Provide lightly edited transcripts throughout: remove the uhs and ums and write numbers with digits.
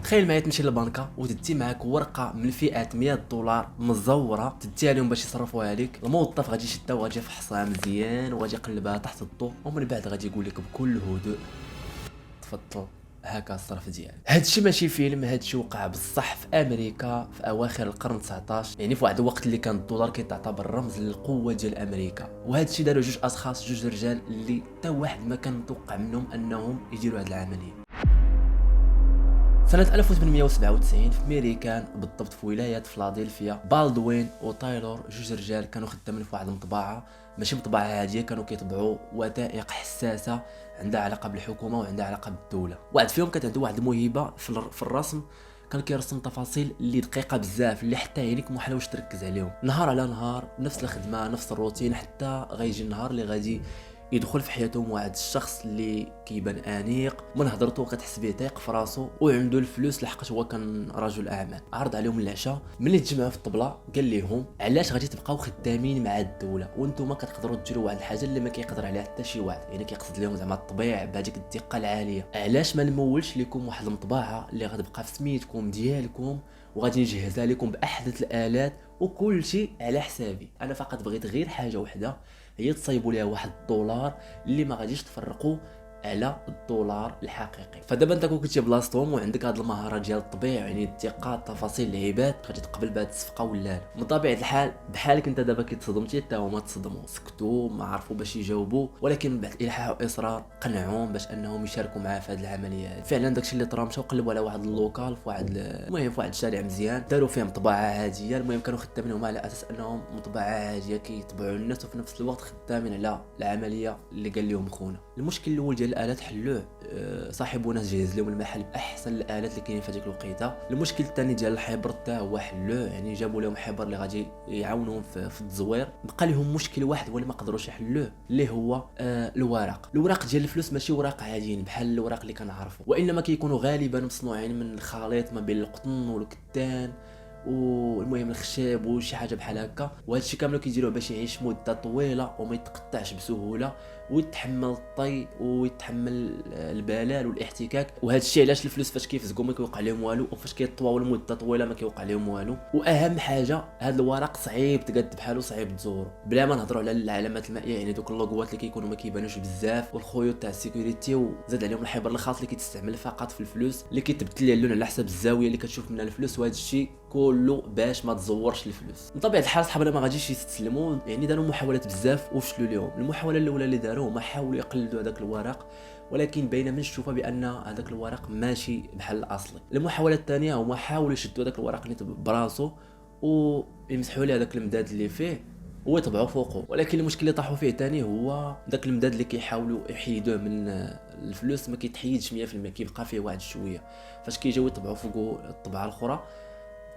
تخيل معايا تمشي للبنكه وتدي معاك ورقه من فئه 100 دولار مزوره، تديها لهم باش يصرفوها عليك. الموظف غادي يشدها وغادي يفحصها مزيان وغادي يقلبها تحت الضوء، ومن بعد غادي يقول لك بكل هدوء تفضل هكا الصرف ديالك. هادشي ماشي فيلم، هادشي وقع بصح في امريكا في اواخر القرن 19، يعني في واحد الوقت اللي كان الدولار كيتعتبر رمز للقوه ديال امريكا. وهادشي داروا جوج اشخاص، جوج رجال اللي حتى واحد ما كان متوقع منهم انهم يديروا هاد العمليه. سنة 1897 في ميريكان، بالضبط في ولاية فلادلفيا، بالدوين وتايلور جوج رجال كانوا خدامين في واحد المطبعة، ماشي مطبعة عادية، كانوا كيطبعوا وثائق حساسة عندها علاقة بالحكومة وعندها علاقة بالدولة. واحد فيهم كانت عنده واحد الموهبة في الرسم، كان كيرسم تفاصيل اللي دقيقة بزاف، اللي حتى عينيك ما حلاوش تركز عليهم. نهار على نهار نفس الخدمة نفس الروتين، حتى غيجي النهار اللي غادي يدخل في حياتهم واحد الشخص اللي كيبان انيق، من هضرته كتحس به تايق في راسو وعنده الفلوس، لحقاش هو كان رجل اعمال. عرض عليهم العشاء، ملي تجمعوا في الطبله قال لهم علاش غادي تبقاو خدامين مع الدوله وانتم كتقدروا ديروا واحد الحاجه اللي ما كيقدر عليها حتى شي واحد، يعني كيقصد لهم زعما الطبيع بهذيك الدقه العاليه. علاش ما نمولش لكم واحد المطبعه اللي غتبقى في سميتكم ديالكم وغادي نجهزها لكم باحدث الالات وكل شيء على حسابي. انا فقط بغيت غير حاجه وحده، هي تصايبوا ليها واحد الدولار اللي ما غاديش تفرقوا على الدولار الحقيقي. فدابا انت كنتي بلاصتهم وعندك هذه المهاره ديال الطبيع، يعني الدقه تفاصيل العباد، غادي تقبل بهذه الصفقه ولا لا؟ من طبيعه الحال بحالك انت دابا كتصدمتي حتى هما تصدموا، سكتوا ما عرفوا باش يجاوبوا، ولكن من بعد الحاح واصرار قنعوهم باش انهم يشاركوا معاه في هذه العمليه هذه. فعلا داكشي اللي طرا، مشاو قلبوا على واحد اللوكال في واحد المهم في واحد الشارع مزيان، داروا فيه مطبعه عاديه. المهم كانوا خدامين على اساس انهم مطبعه عاديه كيطبعوا الناس وفي نفس الوقت خدامين على العمليه اللي قال لهم خونا. المشكل الاول ديال الالات حلوه، صاحبونا جهز لهم المحل باحسن الالات اللي كاينين في هذيك الوقيته. المشكل الثاني ديال الحبر حتى هو حلوه، يعني جابوا لهم حبر اللي غادي يعاونهم في التزوير. بقى لهم مشكل واحد هو اللي ما قدروش يحلوه، اللي هو الوراق ديال الفلوس ماشي وراق عاديين بحال الوراق اللي كنعرفوا، وانما كيكونوا غالبا مصنوعين من الخليط ما بين القطن والكتان والمهم الخشب وشي حاجه بحال هكا. وهذا الشيء كامل كيديروه باش يعيش مده طويله وما يتقطعش بسهوله ويتحمل الطي ويتحمل البلال والاحتكاك. وهذا الشيء علاش الفلوس فاش كيفزقوا ما كيوقع لهم والو، وفاش كيطواو لمده طويله ما كيوقع لهم والو. واهم حاجه هذا الورق صعيب تقاد بحالو، صعيب تزورو. بلا ما نهضروا على العلامات المائيه، يعني دوك اللوغوات اللي كيكونوا ما كيبانوش بزاف، والخيوط تاع السيكوريتي، وزاد عليهم الحبر الخاص اللي كيتستعمل فقط في الفلوس، اللي كيتبدل ليه اللون على حسب الزاويه اللي كتشوف منها الفلوس. وهذا الشيء كله باش ما تزورش الفلوس. من طبيعه الحال صحابنا ما غاديش يستسلموا، يعني داروا محاولات بزاف وفشلوا لهم. المحاوله الاولى اللي داروه هما حاولوا يقلدوا هذاك الورق، ولكن بين من الشوفه بان هذاك الورق ماشي بحال الاصلي. المحاوله الثانيه هما حاولوا يشدوا هذاك الورق اللي براسو ويمسحوا ليه هذاك المداد اللي فيه ويطبعوا فوقه، ولكن المشكل اللي طاحوا فيه ثاني هو داك المداد اللي كيحاولوا يحيدوه من الفلوس ما كيتحيدش 100%، كيبقى فيه واحد شويه. فاش كيجيو يطبعوا فوقه الطبعه الاخرى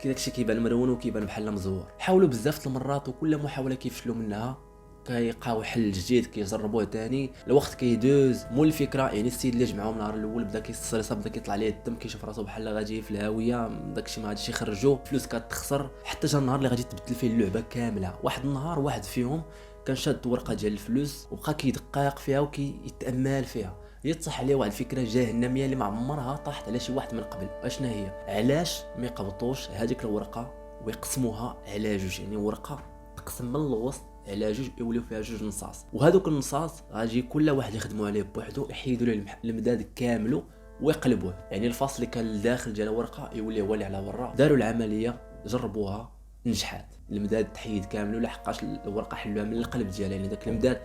كي داكشي كيبان مرون وكيبان بحال مزور. حاولوا بزاف المرات وكل محاوله كيفشلوا منها كيلقاو حل جديد كيجربوه ثاني. الوقت كيدوز مول الفكره، يعني السيد اللي جمعهم النهار الاول بدا كيستريس، بدا كيطلع ليه الدم، كيشوف راسو بحال غادي في الهاويه، داكشي ما غاديش يخرجوه، فلوس كتخسر، حتى جا النهار اللي غادي تبدل فيه اللعبه كامله. واحد النهار واحد فيهم كان شاد ورقه ديال الفلوس وبقى كيدقق فيها وكيتامل فيها، يطيح عليه واحد الفكره جهنميه اللي ما عمرها طاحت على شي واحد من قبل. اشنا هي؟ علاش ما يقبطوش هذيك الورقه ويقسموها على جوج، يعني ورقه تقسم من الوسط على جوج يوليو فيها جوج نصاص، وهذوك النصاص غادي كل واحد يخدموا عليه بوحدو، يحيدوا له المداد كامله ويقلبوه، يعني الفاصل اللي كان لداخل ديال الورقه يولي هو اللي على برا. داروا العمليه جربوها نجحات، المداد تحيد كامل، لحقاش الورقه حلوها من القلب ديالها، يعني داك المداد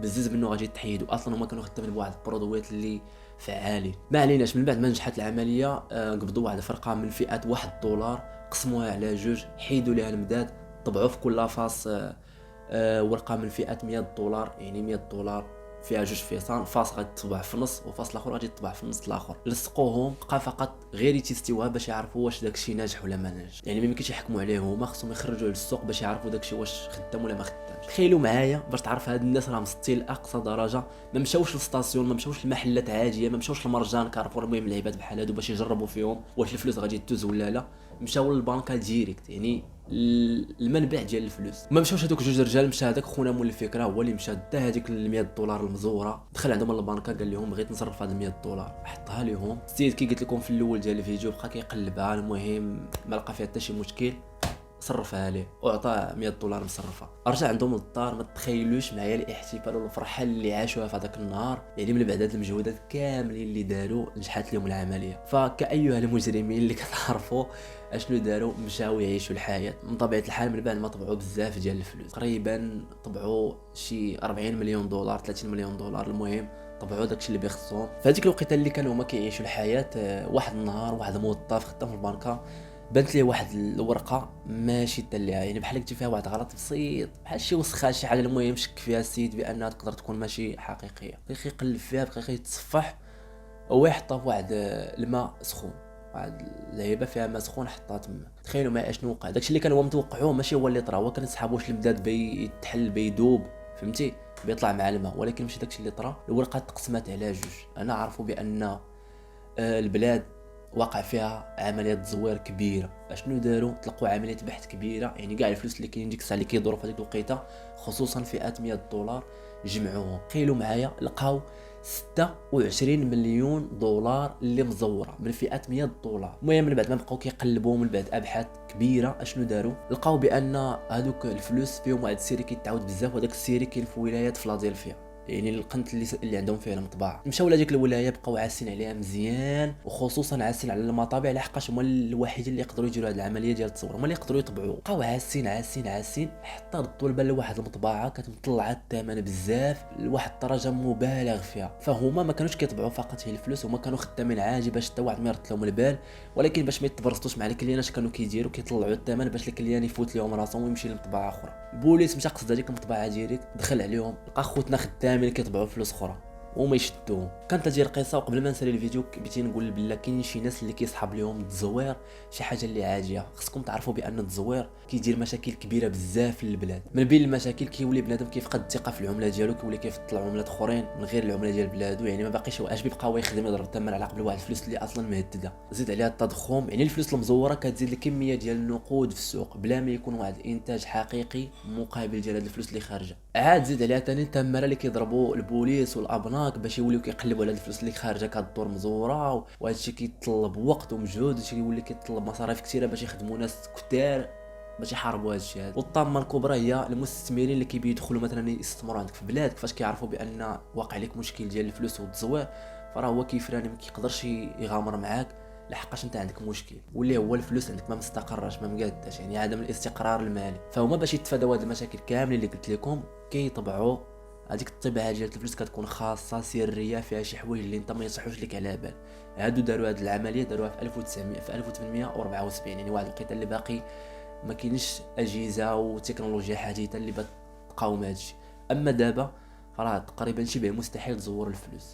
بزز منه غادي تحيد، واصلا هما كانوا خدامين بواحد البرودويات اللي فعالين. ما عليناش، من بعد ما نجحت العمليه قبضوا واحد الفرقه من فئه $1، قسموها على جوج، حيدوا ليها المداد، طبعوا في كل فاس ورقه من فئه $100، يعني $100 فيها جوج فاس غادي تطبع في النص وفاس الاخر غادي تطبع في النص الاخر. لصقوهم، بقى فقط غير يتيستيوها باش يعرفوا واش داكشي ناجح ولا ما ناجح، يعني ما يمكنش يحكموا عليه، هما خصهم يخرجوه للسوق باش يعرفوا داكشي واش خدام ولا ما خدامش. تخيلوا معايا باش تعرف هاد الناس راه مسطين لاقصى درجه، ما مشاوش للستاسيون، ما مشاوش لمحلات عاديه، ما مشاوش لمرجان كارفور، المهم العباد بحال هادو باش يجربوا فيهم واش الفلوس غادي تدوز ولا لا، مشاو للبنكه ديريكت، يعني المنبع ديال الفلوس. ما مشاوش هذوك جوج رجال، مشى هذاك خونا مول الفكره هو اللي مشى دا هذيك ال 100 دولار المزوره، دخل عندهم البنكه قال لهم بغيت نصرف هاد 100 دولار، حطها لهم. السيد كي قلت لكم في الاول ديال الفيديو بقى كيقلبها، المهم ما لقى فيها حتى شي مشكل، صرفها ليه وعطاه 100 دولار مصرفه. رجع عندهم للدار، ما تخيلوش معايا الاحتفال والفرحه اللي عاشوها في هذاك النهار، يعني من بعد هاد المجهودات كاملين اللي داروا نجحت لهم العمليه. فكايها المجرمين اللي كتعرفوا اشنو داروا، مشاو يعيشوا الحياه. من طبيعه الحال من بعد ما طبعوا بزاف ديال الفلوس، تقريبا طبعوا شي 40 مليون دولار 30 مليون دولار، المهم طبعوا داكشي اللي بيخصهم. في هذيك الوقيته اللي كانوا هما كيعيشوا الحياه، واحد النهار واحد الموظف خدام في البنكه بانت ليه واحد الورقه ماشي دالها، يعني بحال قلتي فيها واحد غلط بسيط، بحال شي وسخه شي حاجه، المهم شك فيها السيد بانها تقدر تكون ماشي حقيقيه. بقى كيقلب فيها، بقى كيتصفح، هو يحطها في واحد الماء سخون، واحد العيبه فيها ماء سخون حطها تما. تخيلوا معايا اشنو وقع. داكشي اللي كان هو متوقعوه ماشي هو اللي طرا، هو كان صحابو واش البداد بيتحل بيدوب، فهمتي، بيطلع مع الماء، ولكن ماشي داكشي اللي طرا. الورقه تقسمت على جوج. انا عرفوا بان البلاد وقع فيها عمليات تزوير كبيره. اشنو داروا؟ طلقوا عمليه بحث كبيره، يعني كاع الفلوس اللي كاينين ديك الساعه اللي كيدوروا في هذيك الوقيته، خصوصا فئات 100 دولار، جمعوهم. تخيلوا معايا لقاو 26 مليون دولار اللي مزوره من فئات 100 دولار. المهم من بعد ما بقاو كيقلبوا، من بعد ابحاث كبيره، اشنو داروا؟ لقاو بان هذوك الفلوس فيهم واحد السيري كيتعاود بزاف، وهذاك السيري كاين في ولايه فيلادلفيا، يعني القنت اللي عندهم فيها المطبعه. مشاو لهاديك الولايه، بقاو عاسين عليها مزيان، وخصوصا عاسين على المطابع، لحقاش هما الوحيدين اللي يقدروا يديروا هذه العمليه ديال التصوير، هما اللي يقدروا يطبعوا. بقاو عاسين عاسين عاسين حتى ردوا البال لواحد المطبعه كتمطلعه الثمن بزاف لواحد الدرجه مبالغ فيها. فهما ما كانوش كيطبعوا فقط هي الفلوس، هما كانوا خدامين عاجي باش حتى واحد ما يرد لهم البال، ولكن باش ما يتبرسطوش مع الكليان اش كانوا كيديروا، كيطلعوا الثمن باش الكليان يفوت لهم راسهم ويمشي لمطبعه اخرى. البوليس مشى قصد هذيك المطبعه ديريكت، دخل عليهم، لقى خوتنا خدامين كيطبعوا فلوس اخرى وما يشدوهم. كانت هذه القصه. وقبل ما نسالي الفيديو بغيتي نقول بلا كاين شي ناس اللي كيصحاب لهم التزوير شي حاجه اللي عاجيه. خصكم تعرفوا بان التزوير كيدير مشاكل كبيره بزاف للبلاد. من بين المشاكل كيولي بنادم كيفقد الثقه في العمله ديالو، كيولي كيفضل عملات اخرين من غير العمله ديال بلادو، يعني ما باقيش واش بيبقى يخدم يضرب الثمن على قبل واحد الفلوس اللي اصلا مهدده. زيد عليها التضخم، يعني الفلوس المزوره كتزيد الكميه ديال النقود في السوق بلا ما يكون واحد الانتاج حقيقي مقابل ديال هاد الفلوس اللي خارجه. عاد زيد عليها ثاني التماره اللي كيضربوا البوليس والابناك باش يوليو كيقلبوا على الفلوس اللي خارجه كدور مزوره، وهذا الشيء كيتطلب وقت ومجهود، هادشي كيولي كيتطلب مصاريف كثيره باش يخدموا ناس كثار باش يحاربوا هذا الشيء هذا. والطامه الكبرى هي المستثمرين اللي كيدخلوا مثلا يستثمروا عندك في بلادك، فاش كيعرفوا بان واقع لك مشكل ديال الفلوس والتزوير، فراه هو كيفراني ما كيقدرش يغامر معاك لحقاش انت عندك مشكل، واللي هو الفلوس عندك ما مستقراش ما مقاداش، يعني عدم الاستقرار المالي. فهما باش يتفاداو هذه المشاكل كاملين اللي قلت لكم كيطبعوا هذيك الطباعه ديال الفلوس، كتكون خاصه سريه فيها شي حوايج اللي انت ما يصحوش لك على بال. هادو داروا هذه العمليه داروها في 1874، يعني واحد الوقيته اللي باقي ما كاينش اجهزه وتكنولوجيا حديثه اللي بتقاوم هذا الشيء. اما دابا راه تقريبا شبه مستحيل تزور الفلوس.